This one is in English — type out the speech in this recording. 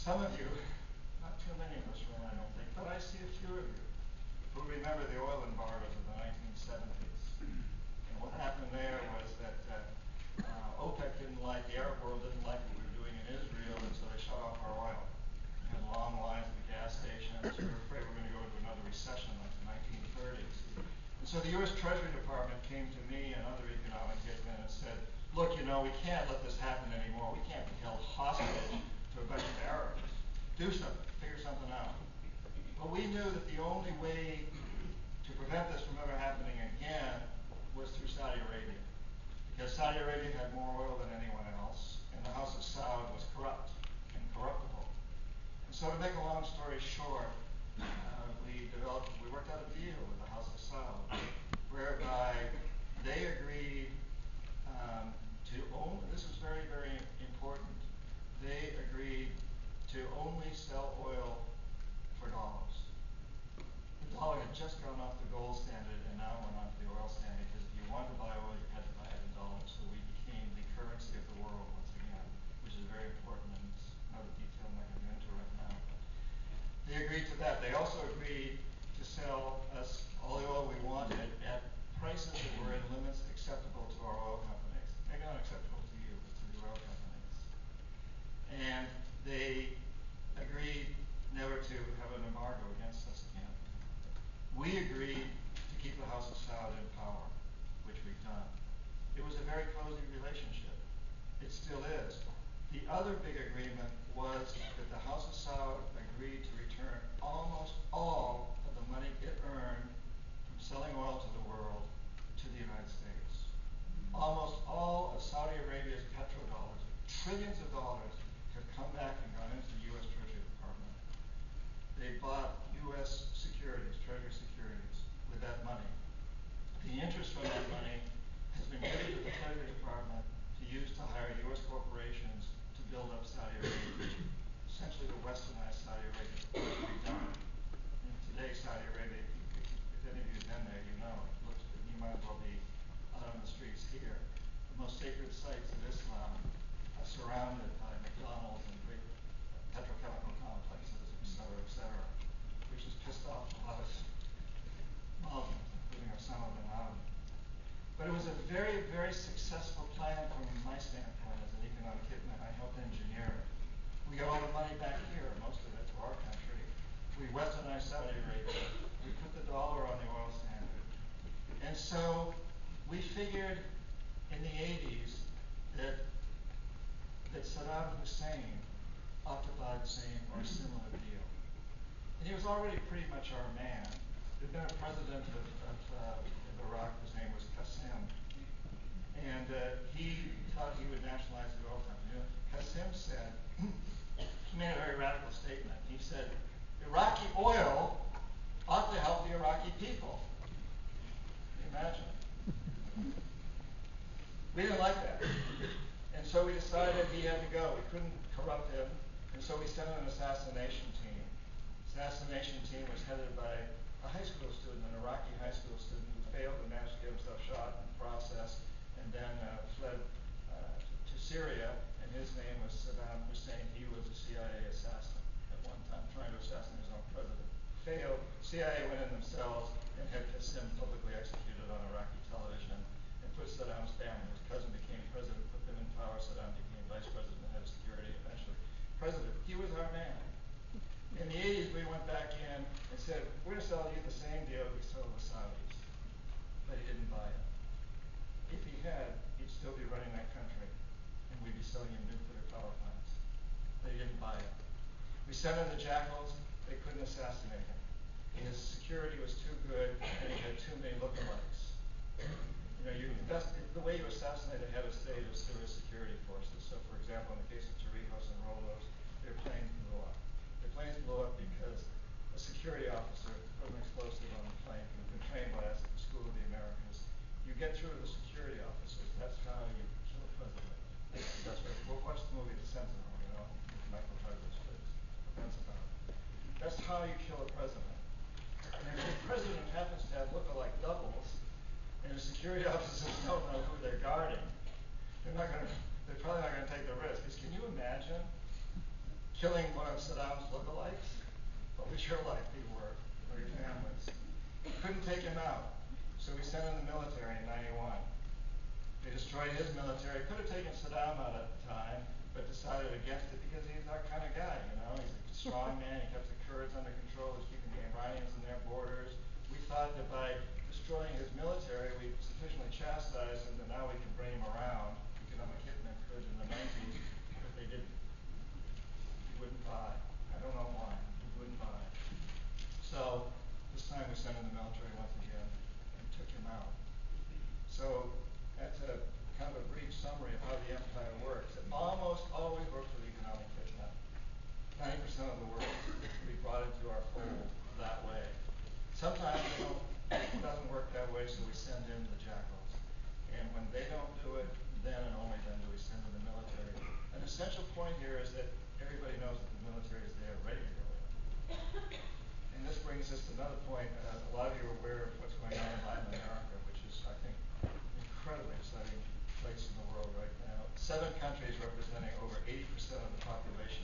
Some of you, not too many in this room I don't think, but I see a few of you who remember the oil embargoes of the 1970s. And what happened there was that OPEC didn't like, the Arab world didn't like what we were doing in Israel, and so they shut off our oil. We had long lines at the gas stations. We were afraid we were going to go into another recession like the 1930s. And so the U.S. Treasury Department came to me and other economic hitmen and said, look, you know, we can't let this happen anymore. We can't be held hostage to a bunch of Arabs. Do something, figure something out. But we knew that the only way to prevent this from ever happening again was through Saudi Arabia. Because Saudi Arabia had more oil than anyone else, and the House of Saud was corrupt and corruptible. And so to make a long story short, we worked out a deal with the House of Saud, whereby they agreed to own, this is very, very important, they agreed to only sell oil for dollars. The dollar had just gone off the gold standard and now went on to the oil standard, because if you wanted to buy oil, you had to buy it in dollars. So we became the currency of the world once again, which is very important, and it's another detail I'm not going to get into right now. They agreed to that. They also agreed to sell us all the oil we wanted at prices that were in limits acceptable to our oil companies. Maybe not acceptable to you, but to the oil companies. And they agreed never to have an embargo against us again. We agreed to keep the House of Saud in power, which we've done. It was a very cozy relationship. It still is. The other big agreement was that the House of Saud agreed to return almost all of the money it earned from selling oil to the world to the United States. Almost all of Saudi Arabia's petrodollars, trillions of dollars, have come back and gone into the U.S. Treasury Department. They bought U.S. securities, Treasury securities, with that money. The interest from that money has been given to the Treasury Department to use to hire U.S. corporations to build up Saudi Arabia, essentially to westernize Saudi Arabia, which we've done. And today, Saudi Arabia, if any of you have been there, you know, you might as well be out on the streets here. The most sacred sites of Islam are surrounded by McDonald's and great petrochemical complexes, et cetera, which has pissed off a lot of Muslims, including Osama bin Laden. But it was a very, very successful plan from my standpoint as an economic hitman. I helped engineer it. We got all the money back here, most of it to our country. We westernized Saudi Arabia. We put the dollar on the oil standard. And so we figured in the 80s that Saddam Hussein ought to buy the same or a similar deal. And he was already pretty much our man. There'd been a president of Iraq, whose name was Qasem, and he thought he would nationalize the oil company. You know, Qasem said, he made a very radical statement. He said, Iraqi oil ought to help the Iraqi people. Can you imagine? We didn't like that. And so we decided he had to go. We couldn't corrupt him. And so we sent an assassination team. The assassination team was headed by a high school student, an Iraqi high school student who failed and managed to get himself shot in the process, and then fled to Syria, and his name was Saddam Hussein. He was a CIA assassin at one time, trying to assassinate his own president. Failed. CIA went in themselves and had Qasem publicly executed on Iraqi television and put Saddam's family. His cousin became president, put them in power. Saddam became vice president, head of security, eventually president. He was our man. In the 80s, we went back in and said, we're going to sell you the same deal we sold the Saudis. But he didn't buy it. If he had, he'd still be running that country, and we'd be selling him nuclear power plants. But he didn't buy it. We sent in the jackals. They couldn't assassinate him. His security was too good, and he had too many lookalikes. You know, the way you assassinate a head of state is through his security forces. So, for example, in the case of Torrijos and Rolos, their planes blew up. Their planes blew up because a security officer put an explosive on the plane, who had been trained by us at the School of the Americas. You get through to the security officers. That's how you kill a president. That's right. We'll watch the movie The Sentinel, you know, Michael Douglas, that's about it. That's how you kill a president. And if the president happens to have look-alike doubles, and the security officers don't know who they're guarding, they're probably not going to take the risk. Because can you imagine killing one of Saddam's lookalikes, but we sure like he were, or your families. Couldn't take him out, so we sent in the military in '91. They destroyed his military. Could have taken Saddam out at the time, but decided against it because he's our kind of guy, you know. He's a strong man. He kept the Kurds under control. He's keeping the Iranians in their borders. We thought that by destroying his military, we sufficiently chastised him that now we can bring him around. Economic Hitman could in the 90s, but they didn't. He wouldn't buy. I don't know why. He wouldn't buy. So this time we sent in the military once again and took him out. So that's a kind of a brief summary of how the empire works. It almost always works with economic hitmen. 90% of the work we brought into our fold that way. Sometimes it doesn't work that way, so we send in the jackals. And when they don't do it, then and only then do we send in the military. An essential point here is that everybody knows that the military is there ready to go in. And this brings us to another point. A lot of you are aware of what's going on in Latin America, which is, I think, incredibly exciting place in the world right now. 7 countries representing over 80% of the population